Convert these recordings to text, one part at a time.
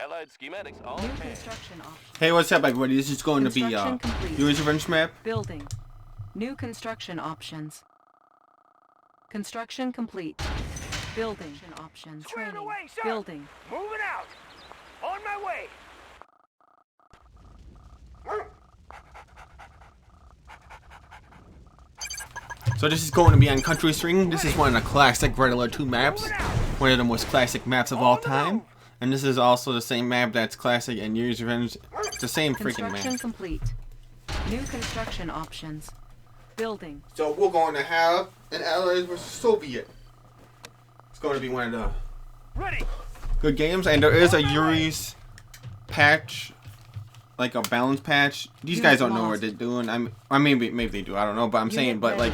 Allied schematics all New in hand. construction options. Hey, what's up, everybody? This is going to be Construction complete. Yuri's Revenge map. Building. New construction options. Construction complete. Building options. Squared Training. away, sir. Building. Moving out. On my way. So this is going to be on Country String. This is one of the classic Red Alert 2 maps. One of the most classic maps of all time. And this is also the same map that's classic in Yuri's Revenge. It's the same freaking Construction map. complete. New construction options. Building. So we're going to have an Allies vs Soviet. It's going to be one of the Ready. good games. And there is a Yuri's patch. Like a balance patch. These Unit guys don't know lost. what they're doing. I mean, maybe they do. I don't know. But I'm Unit saying, but ready. like,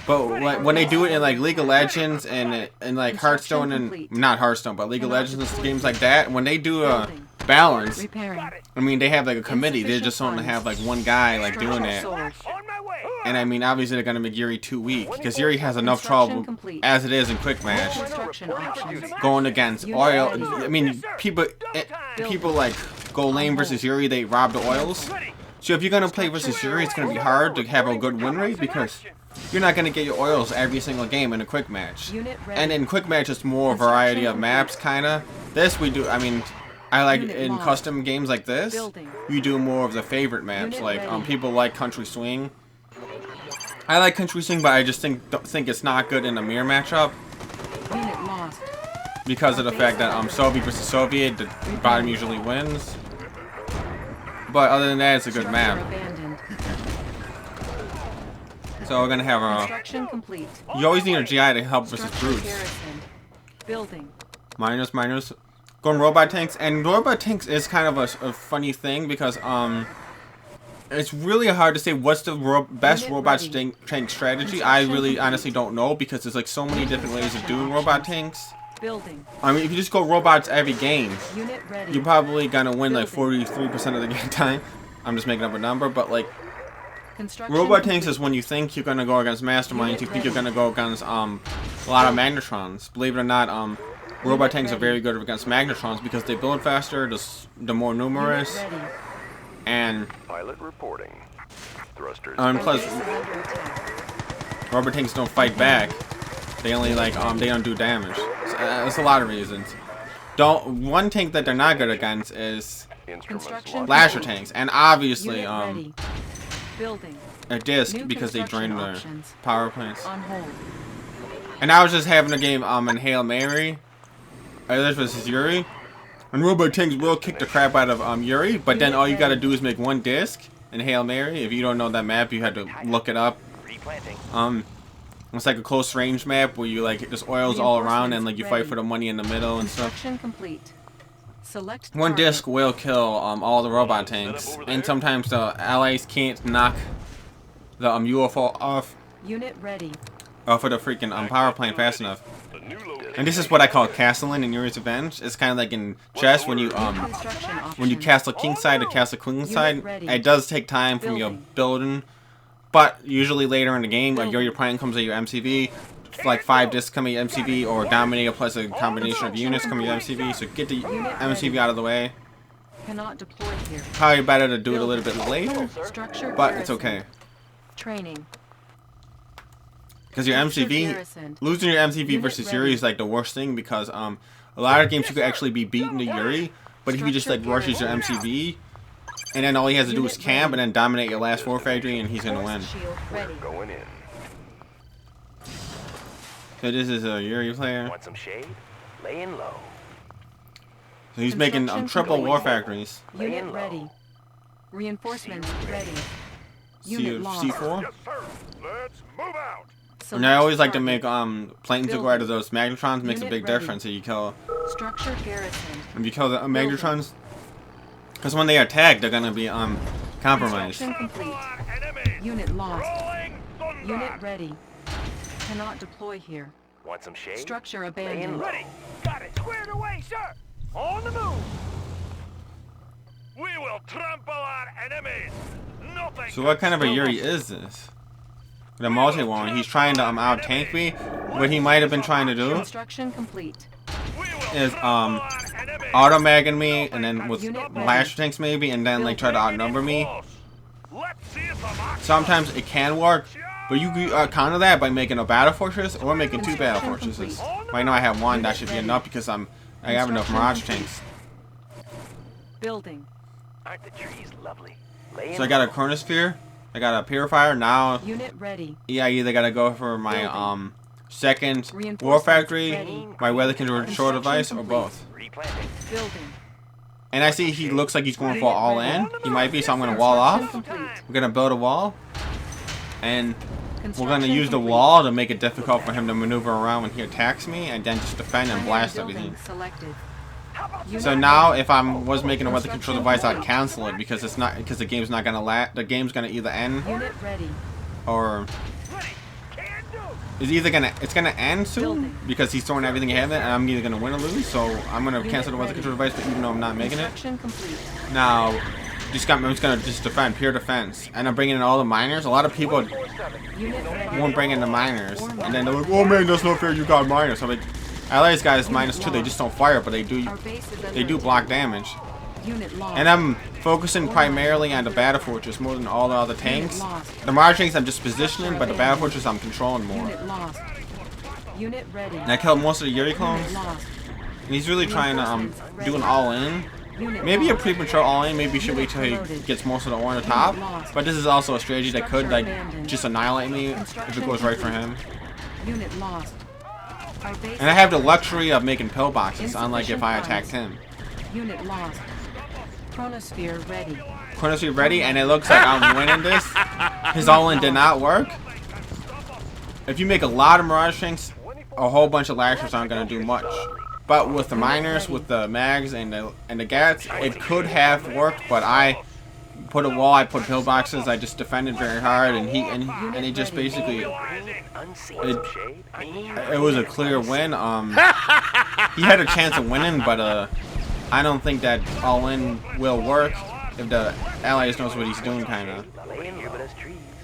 but when they do it in like League of Legends and like Hearthstone and complete. not Hearthstone, but League of Cannot Legends deploy. games like that, when they do a Building. balance, Repairing. Got it. I mean they have like a committee. They just don't Insufficient have like one guy like Structure doing that. sold. On my way. And I mean, obviously they're gonna make Yuri too weak because Yuri has enough Construction trouble complete. as it is in quick match Construction options. going against Unit oil. ready. I mean, people like go lane versus Yuri. They rob the oils. Ready. So if you're gonna play versus Yuri, it's gonna be hard to have a good win rate because you're not gonna get your oils every single game in a quick match. Unit ready. And in quick match, it's more variety of maps, kinda. This we do. I mean, I like Unit in lost. custom games like this, Building. you do more of the favorite maps. Unit Like ready. people like Country Swing. I like Country Swing, but I just don't think it's not good in a mirror matchup Unit lost. because of the fact that Soviet versus Soviet, the bottom usually wins. But other than that, it's a good Structure map. abandoned. So we're gonna have a. Construction complete. You always need a GI to help versus Structure brutes. garrisoned. Building. Minus. Going robot tanks, and robot tanks is kind of a funny thing because it's really hard to say what's the best Unit robot ready. tank strategy. I Construction really complete. honestly don't know because there's like so many different ways of doing robot tanks. Building. I mean, if you just go robots every game, Unit ready. you're probably gonna win like Building. 43% of the game time. I'm just making up a number, but like Construction robot tanks complete. is when you think you're gonna go against masterminds, Unit you think you're ready. gonna go against a lot of magnetrons. Believe it or not, robot tanks are ready. very good against magnetrons because they build faster, the more numerous, Unit ready. and Pilot reporting. Thrusters. plus Base under attack. robot tanks don't fight back. They only like they don't do damage. So, there's a lot of reasons. One tank that they're not good against is Instruments Construction locked. Lasher complete. tanks, and obviously Unit ready. Building. a disc New because they drain construction their options. power plants. On hold. And I was just having a game in Hail Mary. This versus Yuri. And robot tanks will kick the crap out of Yuri, but then all you gotta do is make one disc in Hail Mary. If you don't know that map, you had to look it up. Replanting. It's like a close range map where you like just oils all around and like you fight for the money in the middle and stuff. Construction complete. Select One target. disc will kill all the robot tanks, and sometimes the allies can't knock the UFO off Unit ready. of the freaking power plant fast enough. And this is what I call castling in Yuri's Revenge. It's kind of like in chess when you Construction when you options. castle king side to castle queen side. ready. It does take time from your Building. building, but usually later in the game, like Building. your plan comes at your MCV. Like 5 discs come at your MCV, or Dominator plus a combination of units come at your MCV. So get the MCV out of the way. Cannot deploy here. Probably better to do it a little bit later, Structure but it's garrisoned. okay. Training. Because your Structure MCV, garrisoned. losing your MCV Unit versus ready. Yuri is like the worst thing because a lot of games you could actually be beaten to Yuri, but if he just like Structure rushes your MCV, and then all he has to do is Unit camp ready. and then dominate your last war factory and he's gonna win. Force shield ready. Going in. So this is a Yuri player. Want some shade? Laying low. So he's making Construction triple complete. war factories. Unit low. ready. Reinforcements ready. C Unit lost. C4. sir. Let's move out. And I always like to Select make planes to go out of those magnetrons. Makes a Unit big ready. difference. If you kill Structure garrisoned. the magnetrons, because when they attack, they're gonna be compromised. Construction complete. Enemies. Unit lost. Rolling thunder. Unit ready. Cannot deploy here. Want some shade? Structure Laying abandoned. ready. Got it. Squared away, sir. On the move. We will trample our enemies. Nothing. So what kind of a Yuri is this? The Multi-Warf, he's trying to out tank me. What he might have been trying to do Construction complete. is auto-magging me, and then with blaster tanks maybe, and then like try to outnumber me. Sometimes it can work, but you counter that by making a battle fortress or making 2 battle fortresses. Right now I have 1. That should be enough because I have enough mirage tanks. Building. Aren't the trees lovely? So I got a chronosphere, I got a purifier. Now Unit ready. I either gotta go for my second war factory, my weather control device, or both. Replanting. Building. And I see he looks like he's going for all in. He might be, so I'm gonna wall off. Complete. We're gonna build a wall, and we're gonna use the wall to make it difficult for him to maneuver around when he attacks me, and then just defend and blast everything. Selected. So now, if I was making a weather control device, I'd cancel it because the game's not gonna the game's gonna either end Unit ready. or it's gonna end soon because he's throwing everything ahead of it, and I'm either gonna win or lose. So I'm gonna cancel the weather control device, even though I'm not making it. Construction complete. Now, I'm just gonna defend, pure defense, and I'm bringing in all the miners. A lot of people Unit ready. won't bring in the miners, and then they're like, "Oh man, that's not fair. You got miners." So I'm like, LA's guys -2. They just don't fire, but they do block damage. Unit lost. And I'm focusing primarily on the battle fortress more than all the other tanks. The mirage tanks I'm just positioning, but the battle fortress I'm controlling more. Unit lost. Unit ready. And I killed most of the Yuri clones. Unit lost. And he's really trying to do an all-in. Unit Maybe a lost. premature all-in. Maybe you should wait till he gets most of the ore on the top. But this is also a strategy that could like just annihilate me if it goes right for him. Unit lost. Our base And I have the luxury of making pillboxes, unlike if I attacked him. Unit lost. Chronosphere ready. Chronosphere ready, and it looks like I'm winning this. His all-in did not work. If you make a lot of mirage tanks, a whole bunch of lashers aren't gonna do much. But with the miners, with the mags and the gats, it could have worked. But I put a wall, I put pillboxes, I just defended very hard, and he just basically it was a clear win. He had a chance of winning, but I don't think that all-in will work if the allies knows what he's doing, kind of.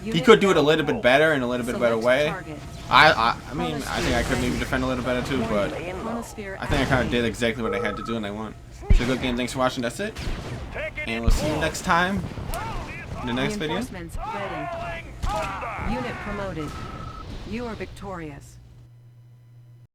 He could do it a little bit better in a little bit better way. I mean, I think I could maybe defend a little better too, but I think I kind of did exactly what I had to do, and I won. So good game. Thanks for watching. That's it, and we'll see you next time in the next video. Reinforcements ready. Unit promoted. You are victorious.